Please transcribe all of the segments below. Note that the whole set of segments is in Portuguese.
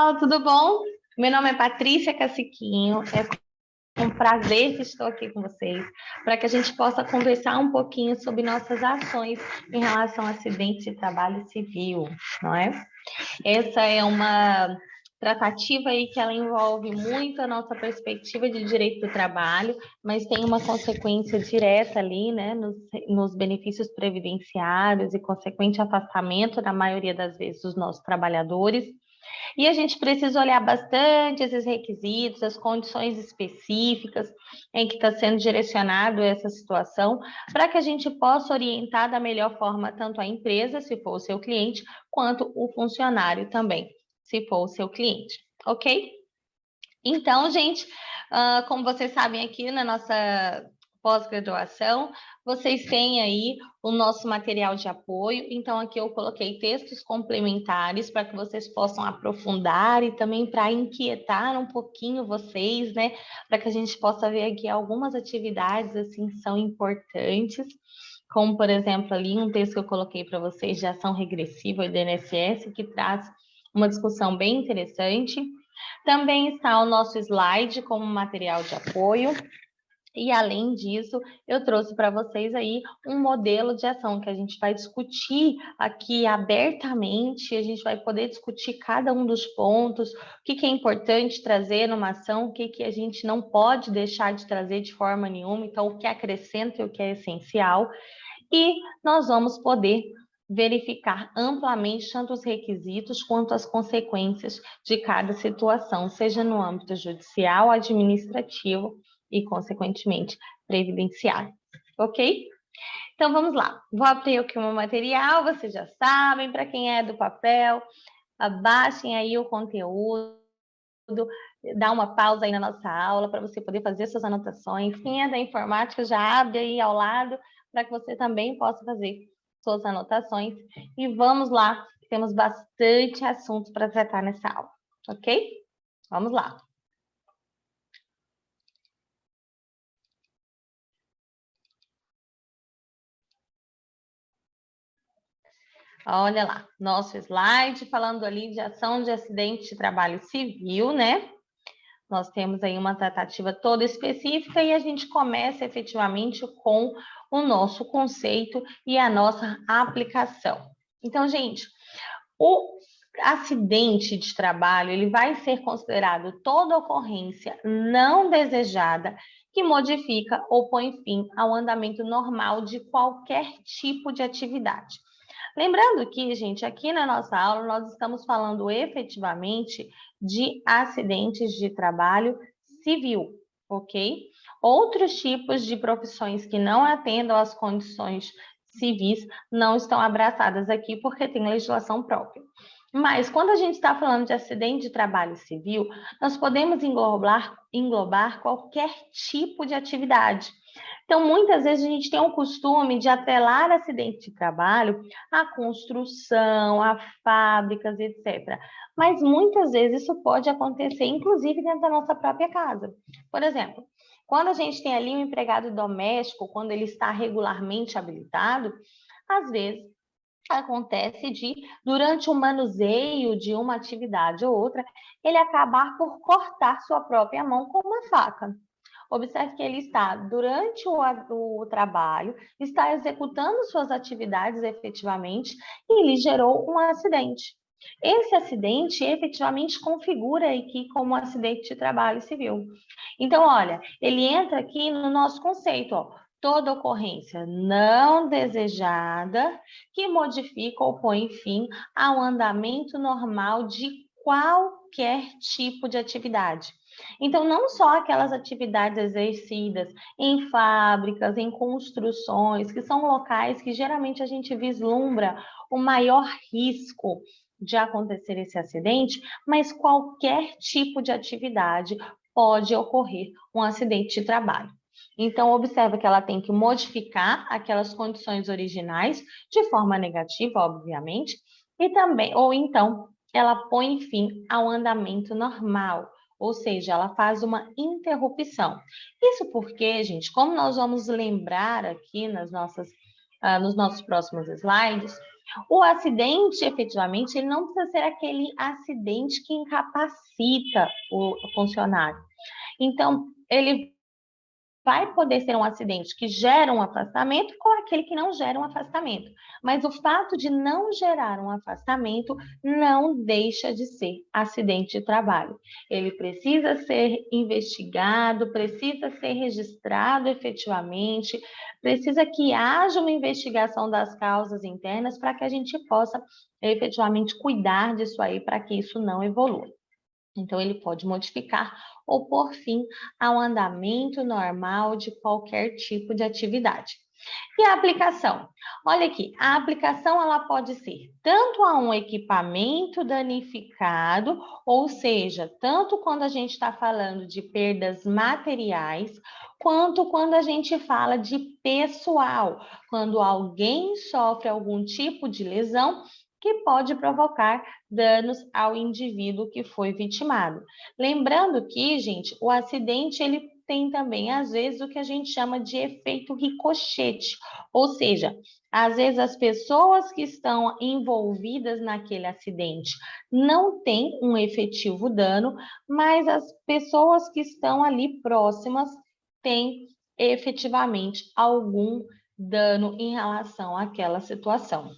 pessoal, tudo bom? Meu nome é Patrícia Caciquinho, é um prazer que estou aqui com vocês, para que a gente possa conversar um pouquinho sobre nossas ações em relação a acidentes de trabalho civil, não é? Essa é uma tratativa aí que ela envolve muito a nossa perspectiva de direito do trabalho, mas tem uma consequência direta ali, né, nos benefícios previdenciários e consequente afastamento, na maioria das vezes, dos nossos trabalhadores. E a gente precisa olhar bastante esses requisitos, as condições específicas em que está sendo direcionado essa situação, para que a gente possa orientar da melhor forma tanto a empresa, se for o seu cliente, quanto o funcionário também, se for o seu cliente, ok? Então, gente, como vocês sabem aqui na nossa pós-graduação, vocês têm aí o nosso material de apoio. Então, aqui eu coloquei textos complementares para que vocês possam aprofundar e também para inquietar um pouquinho vocês, né? Para que a gente possa ver aqui algumas atividades assim que são importantes, como, por exemplo, ali um texto que eu coloquei para vocês de ação regressiva do INSS, que traz uma discussão bem interessante. Também está o nosso slide como material de apoio. E, além disso, eu trouxe para vocês aí um modelo de ação que a gente vai discutir aqui abertamente, a gente vai poder discutir cada um dos pontos, o que é importante trazer numa ação, o que a gente não pode deixar de trazer de forma nenhuma, então o que acrescenta e o que é essencial. E nós vamos poder verificar amplamente tanto os requisitos quanto as consequências de cada situação, seja no âmbito judicial, administrativo e, consequentemente, previdenciário. Ok? Então, vamos lá. Vou abrir aqui o meu material, vocês já sabem, para quem é do papel, abaixem aí o conteúdo, dá uma pausa aí na nossa aula para você poder fazer suas anotações. Quem é da informática já abre aí ao lado para que você também possa fazer suas anotações. E vamos lá, temos bastante assunto para tratar nessa aula, ok? Vamos lá. Olha lá, nosso slide falando ali de ação de acidente de trabalho civil, né? Nós temos aí uma tratativa toda específica e a gente começa efetivamente com o nosso conceito e a nossa aplicação. Então, gente, o acidente de trabalho, ele vai ser considerado toda ocorrência não desejada que modifica ou põe fim ao andamento normal de qualquer tipo de atividade. Lembrando que, gente, aqui na nossa aula nós estamos falando efetivamente de acidentes de trabalho civil, ok? Outros tipos de profissões que não atendam às condições civis não estão abraçadas aqui porque tem legislação própria. Mas quando a gente está falando de acidente de trabalho civil, nós podemos englobar qualquer tipo de atividade. Então, muitas vezes a gente tem o costume de atrelar acidente de trabalho à construção, a fábricas, etc. Mas muitas vezes isso pode acontecer, inclusive dentro da nossa própria casa. Por exemplo, quando a gente tem ali um empregado doméstico, quando ele está regularmente habilitado, às vezes acontece de, durante o manuseio de uma atividade ou outra, ele acabar por cortar sua própria mão com uma faca. Observe que ele está, durante o trabalho, está executando suas atividades efetivamente e lhe gerou um acidente. Esse acidente efetivamente configura aqui como um acidente de trabalho civil. Então, olha, ele entra aqui no nosso conceito, ó, toda ocorrência não desejada que modifica ou põe fim ao andamento normal de qualquer tipo de atividade. Então, não só aquelas atividades exercidas em fábricas, em construções, que são locais que geralmente a gente vislumbra o maior risco de acontecer esse acidente, mas qualquer tipo de atividade pode ocorrer um acidente de trabalho. Então, observa que ela tem que modificar aquelas condições originais de forma negativa, obviamente, e também, ou então, ela põe fim ao andamento normal, ou seja, ela faz uma interrupção. Isso porque, gente, como nós vamos lembrar aqui nos nossos próximos slides, O acidente, efetivamente, ele não precisa ser aquele acidente que incapacita o funcionário. Então, ele vai poder ser um acidente que gera um afastamento ou aquele que não gera um afastamento. Mas o fato de não gerar um afastamento não deixa de ser acidente de trabalho. Ele precisa ser investigado, precisa ser registrado efetivamente, precisa que haja uma investigação das causas internas para que a gente possa efetivamente cuidar disso aí para que isso não evolua. Então, ele pode modificar ou pôr fim ao andamento normal de qualquer tipo de atividade. E a aplicação? Olha aqui, a aplicação ela pode ser tanto a um equipamento danificado, ou seja, tanto quando a gente está falando de perdas materiais, quanto quando a gente fala de pessoal, quando alguém sofre algum tipo de lesão que pode provocar danos ao indivíduo que foi vitimado. Lembrando que, gente, o acidente ele tem também, às vezes, o que a gente chama de efeito ricochete, ou seja, às vezes as pessoas que estão envolvidas naquele acidente não têm um efetivo dano, mas as pessoas que estão ali próximas têm efetivamente algum dano em relação àquela situação.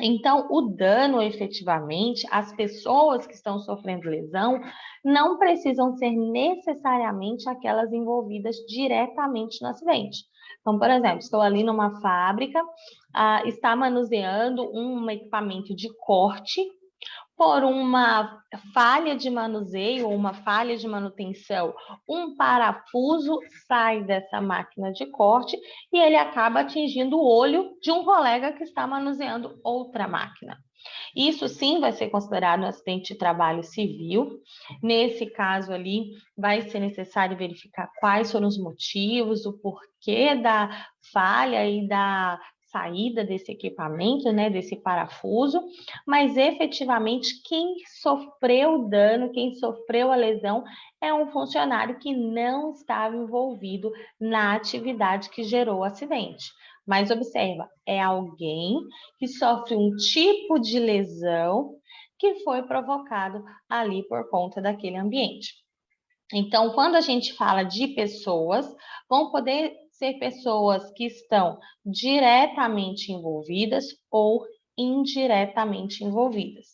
Então, o dano efetivamente, as pessoas que estão sofrendo lesão, não precisam ser necessariamente aquelas envolvidas diretamente no acidente. Então, por exemplo, estou ali numa fábrica, está manuseando um equipamento de corte, por uma falha de manuseio ou uma falha de manutenção, um parafuso sai dessa máquina de corte e ele acaba atingindo o olho de um colega que está manuseando outra máquina. Isso sim vai ser considerado um acidente de trabalho civil. Nesse caso ali, vai ser necessário verificar quais foram os motivos, o porquê da falha e da saída desse equipamento, né, desse parafuso, mas efetivamente quem sofreu o dano, quem sofreu a lesão é um funcionário que não estava envolvido na atividade que gerou o acidente. Mas observa, é alguém que sofre um tipo de lesão que foi provocado ali por conta daquele ambiente. Então, quando a gente fala de pessoas, vão poder ser pessoas que estão diretamente envolvidas ou indiretamente envolvidas.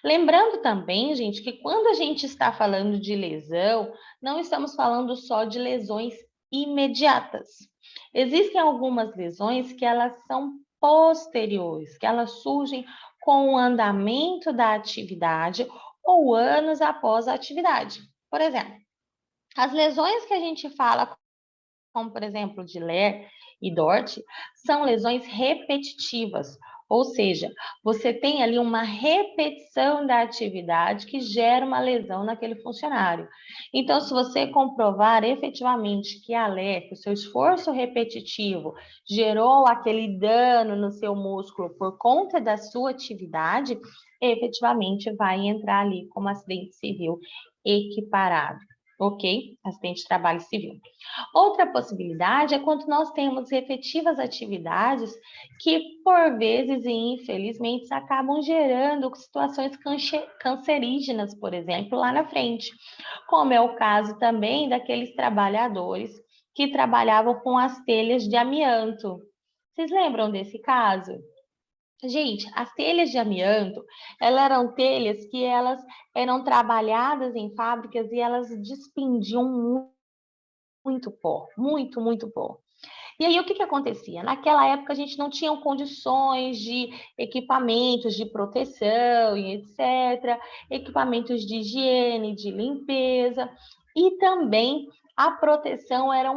Lembrando também, gente, que quando a gente está falando de lesão, não estamos falando só de lesões imediatas. Existem algumas lesões que elas são posteriores, que elas surgem com o andamento da atividade ou anos após a atividade. Por exemplo, as lesões que a gente fala, como por exemplo de Ler e Dort, são lesões repetitivas, ou seja, você tem ali uma repetição da atividade que gera uma lesão naquele funcionário. Então, se você comprovar efetivamente que a Ler, que o seu esforço repetitivo gerou aquele dano no seu músculo por conta da sua atividade, efetivamente vai entrar ali como acidente civil equiparado. Ok? Acidente de trabalho civil. Outra possibilidade é quando nós temos efetivas atividades que, por vezes e infelizmente, acabam gerando situações cancerígenas, por exemplo, lá na frente, como é o caso também daqueles trabalhadores que trabalhavam com as telhas de amianto. Vocês lembram desse caso? Gente, as telhas de amianto, elas eram telhas que elas eram trabalhadas em fábricas e elas desprendiam muito pó, muito pó. E aí, o que acontecia? Naquela época, a gente não tinha condições de equipamentos de proteção e etc., equipamentos de higiene, de limpeza, e também a proteção era,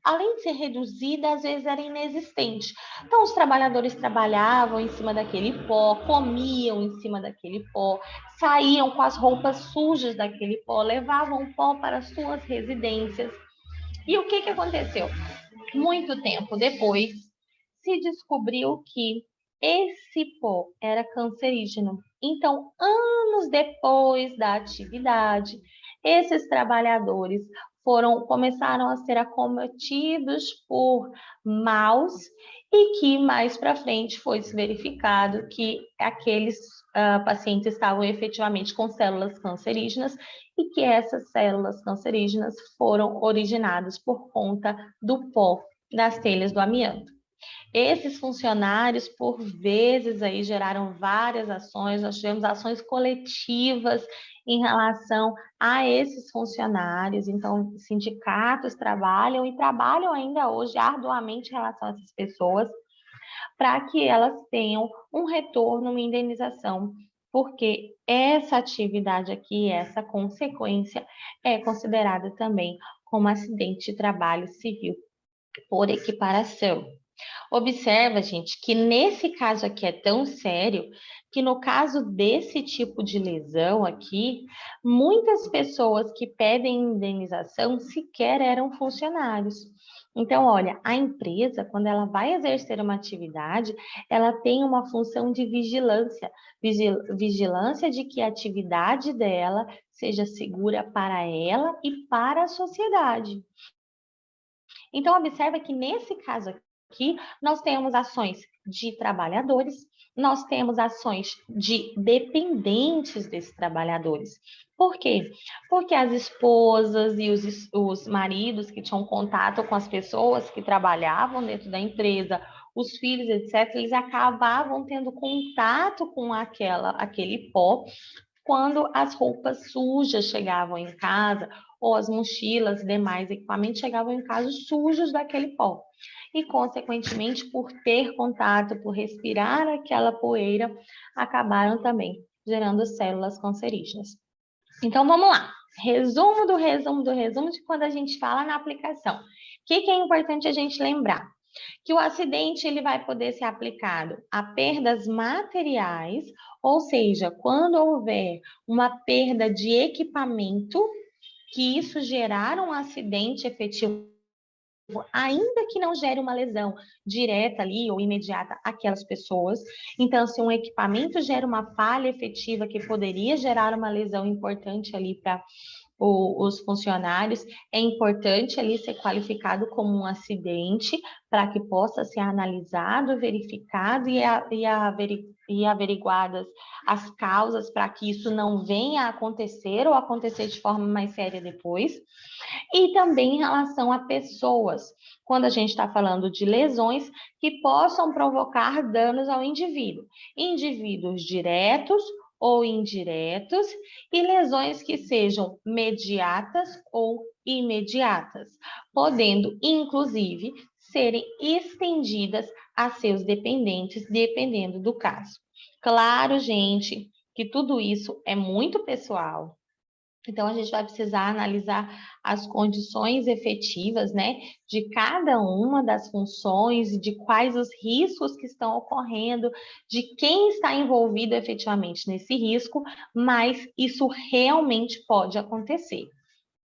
além de ser reduzida, às vezes era inexistente. Então, os trabalhadores trabalhavam em cima daquele pó, comiam em cima daquele pó, saíam com as roupas sujas daquele pó, levavam pó para suas residências. E o que aconteceu? Muito tempo depois, se descobriu que esse pó era cancerígeno. Então, anos depois da atividade, esses trabalhadores começaram a ser acometidos por maus e que mais para frente foi se verificado que aqueles pacientes estavam efetivamente com células cancerígenas e que essas células cancerígenas foram originadas por conta do pó das telhas do amianto. Esses funcionários, por vezes, aí geraram várias ações, nós tivemos ações coletivas em relação a esses funcionários, então, sindicatos trabalham e trabalham ainda hoje arduamente em relação a essas pessoas, para que elas tenham um retorno, uma indenização, porque essa atividade aqui, essa consequência, é considerada também como acidente de trabalho civil por equiparação. Observa, gente, que nesse caso aqui é tão sério que no caso desse tipo de lesão aqui, muitas pessoas que pedem indenização sequer eram funcionários. Então, olha, a empresa, quando ela vai exercer uma atividade, ela tem uma função de vigilância, vigilância de que a atividade dela seja segura para ela e para a sociedade. Então, observa que nesse caso aqui, nós temos ações de trabalhadores, nós temos ações de dependentes desses trabalhadores. Por quê? Porque as esposas e os maridos que tinham contato com as pessoas que trabalhavam dentro da empresa, os filhos, etc., eles acabavam tendo contato com aquele pó quando as roupas sujas chegavam em casa, ou as mochilas e demais equipamentos chegavam em casa sujos daquele pó. E, consequentemente, por ter contato, por respirar aquela poeira, acabaram também gerando células cancerígenas. Então, vamos lá. Resumo do resumo do resumo de quando a gente fala na aplicação. O que é importante a gente lembrar? Que o acidente ele vai poder ser aplicado a perdas materiais, ou seja, quando houver uma perda de equipamento, que isso gerar um acidente efetivo, ainda que não gere uma lesão direta ali ou imediata àquelas pessoas. Então, se um equipamento gera uma falha efetiva que poderia gerar uma lesão importante ali para os funcionários, é importante ali ser qualificado como um acidente para que possa ser analisado, verificado e averiguadas as causas para que isso não venha a acontecer ou acontecer de forma mais séria depois. E também em relação a pessoas, quando a gente está falando de lesões que possam provocar danos ao indivíduo, indivíduos diretos ou indiretos, e lesões que sejam mediatas ou imediatas, podendo, inclusive, serem estendidas a seus dependentes, dependendo do caso. Claro, gente, que tudo isso é muito pessoal. Então, a gente vai precisar analisar as condições efetivas, né, de cada uma das funções, de quais os riscos que estão ocorrendo, de quem está envolvido efetivamente nesse risco, mas isso realmente pode acontecer,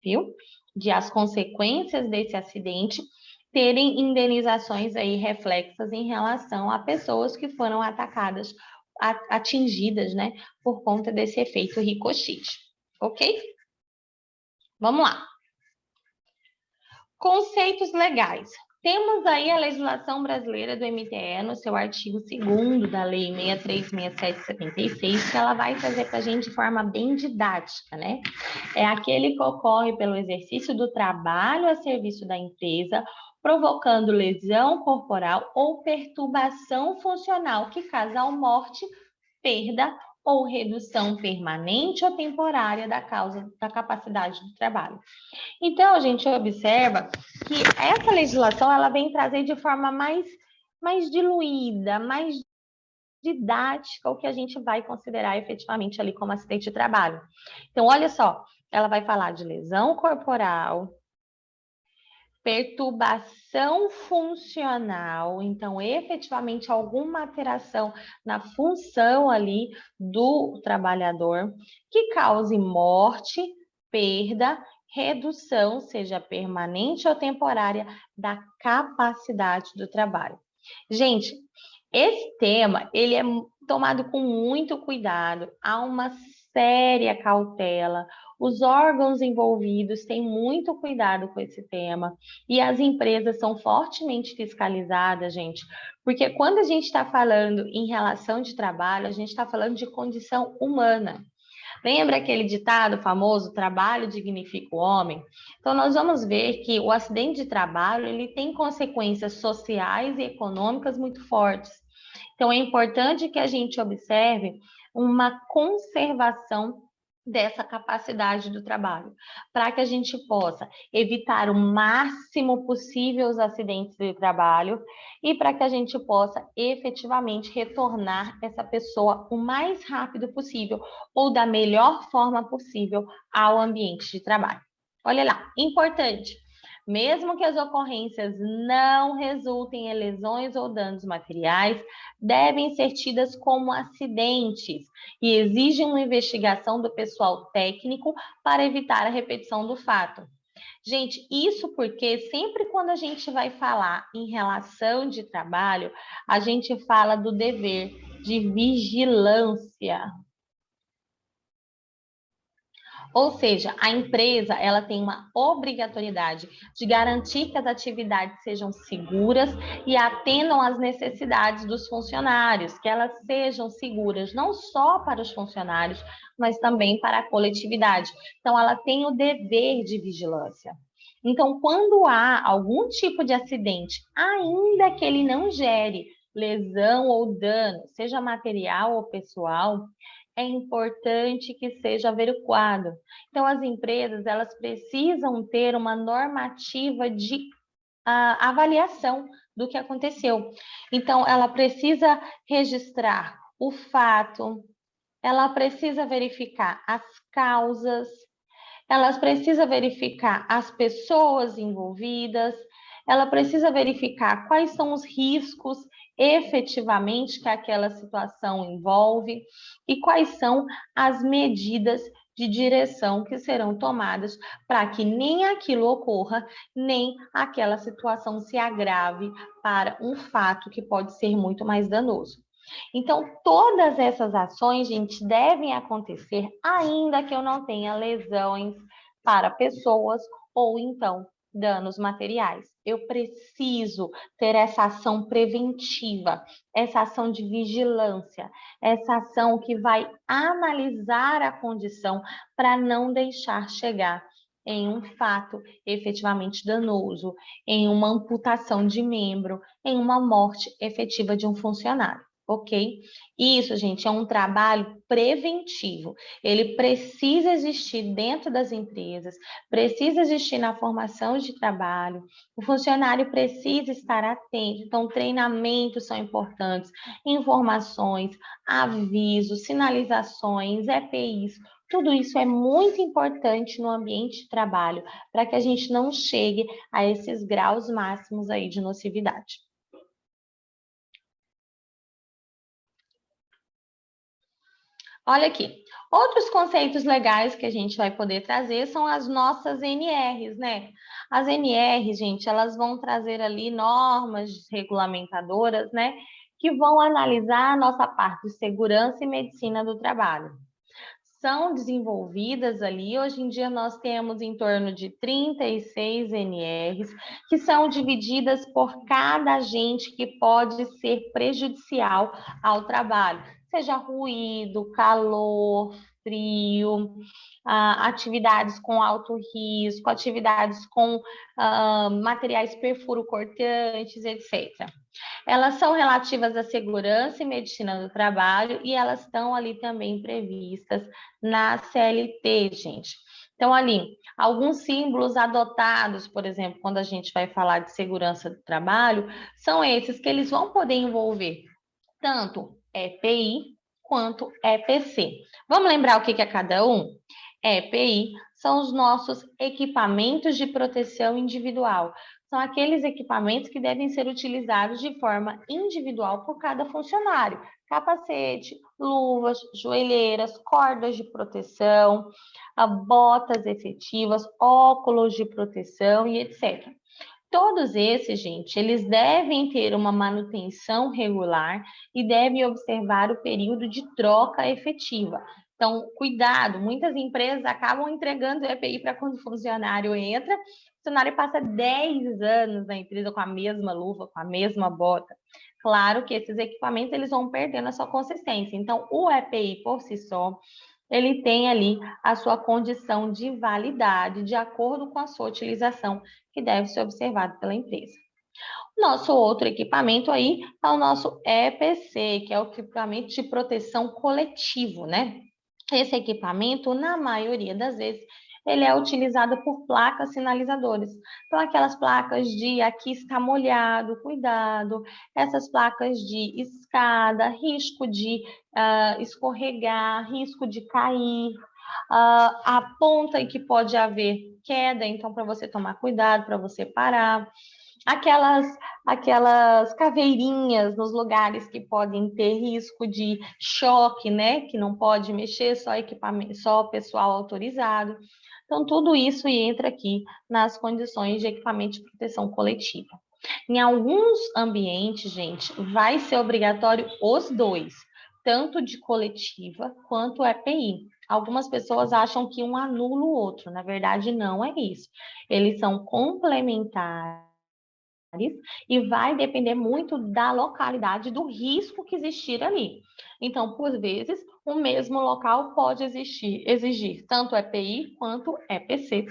viu? De as consequências desse acidente terem indenizações aí reflexas em relação a pessoas que foram atacadas, atingidas, né, por conta desse efeito ricochete, ok? Vamos lá. Conceitos legais. Temos aí a legislação brasileira do MTE no seu artigo 2º da Lei 6367/76, que ela vai trazer para a gente de forma bem didática, né? É aquele que ocorre pelo exercício do trabalho a serviço da empresa, provocando lesão corporal ou perturbação funcional que causa morte, perda ou redução permanente ou temporária da causa da capacidade do trabalho. Então, a gente observa que essa legislação ela vem trazer de forma mais diluída, mais didática o que a gente vai considerar efetivamente ali como acidente de trabalho. Então, olha só, ela vai falar de lesão corporal, perturbação funcional, então efetivamente alguma alteração na função ali do trabalhador que cause morte, perda, redução, seja permanente ou temporária, da capacidade do trabalho. Gente, esse tema, ele é tomado com muito cuidado, há uma séria cautela, Os órgãos envolvidos têm muito cuidado com esse tema e as empresas são fortemente fiscalizadas, gente, porque quando a gente está falando em relação de trabalho, a gente está falando de condição humana. Lembra aquele ditado famoso, trabalho dignifica o homem? Então, nós vamos ver que o acidente de trabalho, ele tem consequências sociais e econômicas muito fortes. Então, é importante que a gente observe uma conservação dessa capacidade do trabalho, para que a gente possa evitar o máximo possível os acidentes de trabalho e para que a gente possa efetivamente retornar essa pessoa o mais rápido possível ou da melhor forma possível ao ambiente de trabalho. Olha lá, importante. Mesmo que as ocorrências não resultem em lesões ou danos materiais, devem ser tidas como acidentes e exigem uma investigação do pessoal técnico para evitar a repetição do fato. Gente, isso porque sempre quando a gente vai falar em relação de trabalho, a gente fala do dever de vigilância. Ou seja, a empresa ela tem uma obrigatoriedade de garantir que as atividades sejam seguras e atendam às necessidades dos funcionários, que elas sejam seguras não só para os funcionários, mas também para a coletividade. Então, ela tem o dever de vigilância. Então, quando há algum tipo de acidente, ainda que ele não gere lesão ou dano, seja material ou pessoal, é importante que seja averiguado. Então, as empresas, elas precisam ter uma normativa de avaliação do que aconteceu. Então, ela precisa registrar o fato, ela precisa verificar as causas, ela precisa verificar as pessoas envolvidas, ela precisa verificar quais são os riscos efetivamente que aquela situação envolve e quais são as medidas de direção que serão tomadas para que nem aquilo ocorra, nem aquela situação se agrave para um fato que pode ser muito mais danoso. Então, todas essas ações, gente, devem acontecer ainda que eu não tenha lesões para pessoas ou então danos materiais. Eu preciso ter essa ação preventiva, essa ação de vigilância, essa ação que vai analisar a condição para não deixar chegar em um fato efetivamente danoso, em uma amputação de membro, em uma morte efetiva de um funcionário. Ok? Isso, gente, é um trabalho preventivo. Ele precisa existir dentro das empresas, precisa existir na formação de trabalho, o funcionário precisa estar atento. Então, treinamentos são importantes, informações, avisos, sinalizações, EPIs, tudo isso é muito importante no ambiente de trabalho, para que a gente não chegue a esses graus máximos aí de nocividade. Olha aqui, outros conceitos legais que a gente vai poder trazer são as nossas NRs, né? As NRs, gente, elas vão trazer ali normas regulamentadoras, né? Que vão analisar a nossa parte de segurança e medicina do trabalho. São desenvolvidas ali, hoje em dia nós temos em torno de 36 NRs, que são divididas por cada agente que pode ser prejudicial ao trabalho, seja ruído, calor, frio, atividades com alto risco, atividades com materiais perfuro-cortantes, etc. Elas são relativas à segurança e medicina do trabalho e elas estão ali também previstas na CLT, gente. Então, ali, alguns símbolos adotados, por exemplo, quando a gente vai falar de segurança do trabalho, são esses que eles vão poder envolver tanto EPI quanto EPC. Vamos lembrar o que é cada um? EPI são os nossos equipamentos de proteção individual. São aqueles equipamentos que devem ser utilizados de forma individual por cada funcionário. Capacete, luvas, joelheiras, cordas de proteção, botas efetivas, óculos de proteção e etc. Todos esses, gente, eles devem ter uma manutenção regular e devem observar o período de troca efetiva. Então, cuidado, muitas empresas acabam entregando o EPI para quando o funcionário entra, o funcionário passa 10 anos na empresa com a mesma luva, com a mesma bota. Claro que esses equipamentos eles vão perdendo a sua consistência. Então, o EPI por si só, ele tem ali a sua condição de validade de acordo com a sua utilização, que deve ser observado pela empresa. Nosso outro equipamento aí é o nosso EPC, que é o equipamento de proteção coletivo, né? Esse equipamento, na maioria das vezes, ele é utilizado por placas sinalizadoras. Então, aquelas placas de aqui está molhado, cuidado, essas placas de escada, risco de escorregar, risco de cair, a ponta em que pode haver queda, então, para você tomar cuidado, para você parar. Aquelas caveirinhas nos lugares que podem ter risco de choque, né? Que não pode mexer, só equipamento, só pessoal autorizado. Então, tudo isso entra aqui nas condições de equipamento de proteção coletiva. Em alguns ambientes, gente, vai ser obrigatório os dois, tanto de coletiva quanto EPI. Algumas pessoas acham que um anula o outro, na verdade, não é isso. Eles são complementares e vai depender muito da localidade, do risco que existir ali. Então, por vezes, o mesmo local pode exigir tanto EPI quanto EPC.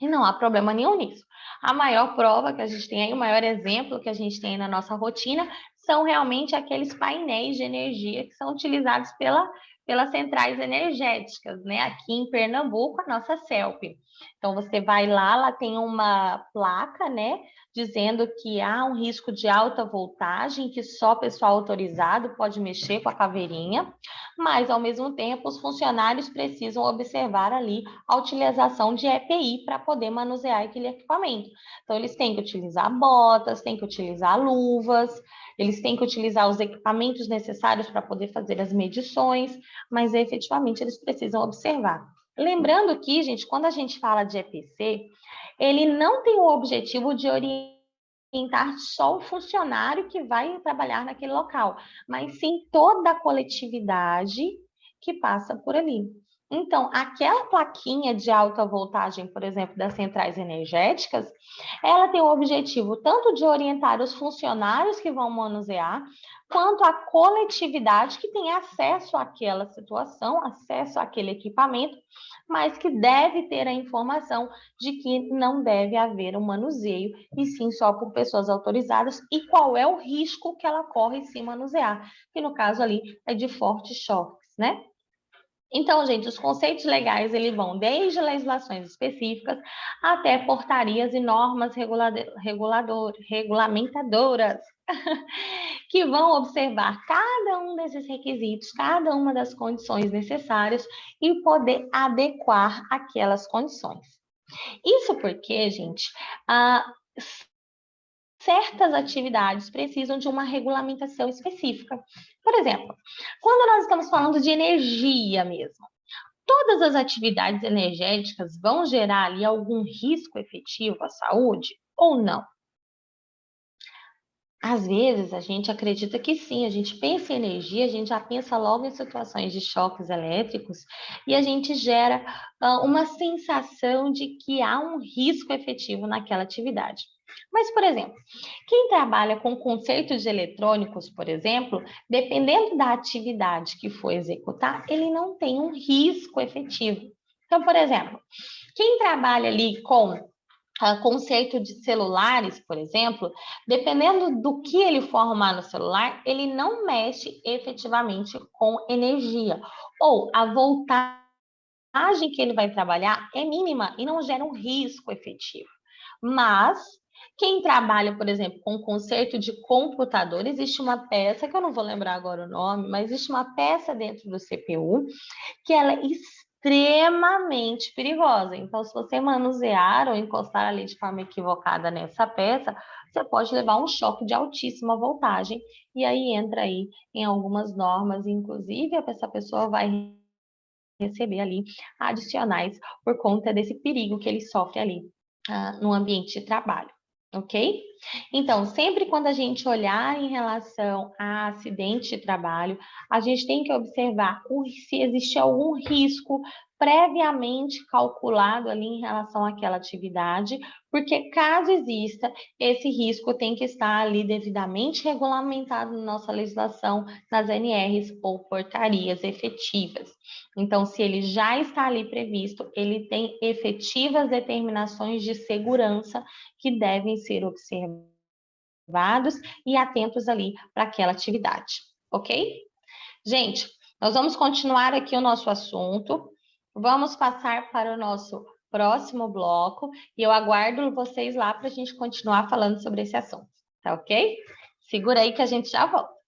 E não há problema nenhum nisso. A maior prova que a gente tem aí, o maior exemplo que a gente tem na nossa rotina, são realmente aqueles painéis de energia que são utilizados pelas centrais energéticas, né? Aqui em Pernambuco, a nossa CELP. Então, você vai lá tem uma placa, né? Dizendo que há um risco de alta voltagem, que só pessoal autorizado pode mexer com a caveirinha, mas, ao mesmo tempo, os funcionários precisam observar ali a utilização de EPI para poder manusear aquele equipamento. Então, eles têm que utilizar botas, têm que utilizar luvas, eles têm que utilizar os equipamentos necessários para poder fazer as medições, mas efetivamente eles precisam observar. Lembrando que, gente, quando a gente fala de EPC, ele não tem o objetivo de orientar só o funcionário que vai trabalhar naquele local, mas sim toda a coletividade que passa por ali. Então, aquela plaquinha de alta voltagem, por exemplo, das centrais energéticas, ela tem o objetivo tanto de orientar os funcionários que vão manusear, quanto a coletividade que tem acesso àquela situação, acesso àquele equipamento, mas que deve ter a informação de que não deve haver um manuseio, e sim só por pessoas autorizadas, e qual é o risco que ela corre se manusear, que no caso ali é de fortes choques, né? Então, gente, os conceitos legais eles vão desde legislações específicas até portarias e normas regulamentadoras que vão observar cada um desses requisitos, cada uma das condições necessárias e poder adequar aquelas condições. Isso porque, gente, certas atividades precisam de uma regulamentação específica. Por exemplo, quando nós estamos falando de energia mesmo, todas as atividades energéticas vão gerar ali algum risco efetivo à saúde ou não? Às vezes a gente acredita que sim, a gente pensa em energia, a gente já pensa logo em situações de choques elétricos e a gente gera uma sensação de que há um risco efetivo naquela atividade. Mas, por exemplo, quem trabalha com conceitos de eletrônicos, por exemplo, dependendo da atividade que for executar, ele não tem um risco efetivo. Então, por exemplo, quem trabalha ali com conceito de celulares, por exemplo, dependendo do que ele for arrumar no celular, ele não mexe efetivamente com energia. Ou a voltagem que ele vai trabalhar é mínima e não gera um risco efetivo. Mas quem trabalha, por exemplo, com o conceito de computador, existe uma peça, que eu não vou lembrar agora o nome, mas existe uma peça dentro do CPU que ela é extremamente perigosa. Então, se você manusear ou encostar ali de forma equivocada nessa peça, você pode levar um choque de altíssima voltagem. E aí entra aí em algumas normas, inclusive essa pessoa vai receber ali adicionais por conta desse perigo que ele sofre ali no ambiente de trabalho. ok? Então, sempre quando a gente olhar em relação a acidente de trabalho, a gente tem que observar se existe algum risco previamente calculado ali em relação àquela atividade, porque caso exista, esse risco tem que estar ali devidamente regulamentado na nossa legislação, nas NRs ou portarias efetivas. Então, se ele já está ali previsto, ele tem efetivas determinações de segurança que devem ser observados e atentos ali para aquela atividade, ok? Gente, nós vamos continuar aqui o nosso assunto, vamos passar para o nosso próximo bloco e eu aguardo vocês lá para a gente continuar falando sobre esse assunto, tá ok? Segura aí que a gente já volta.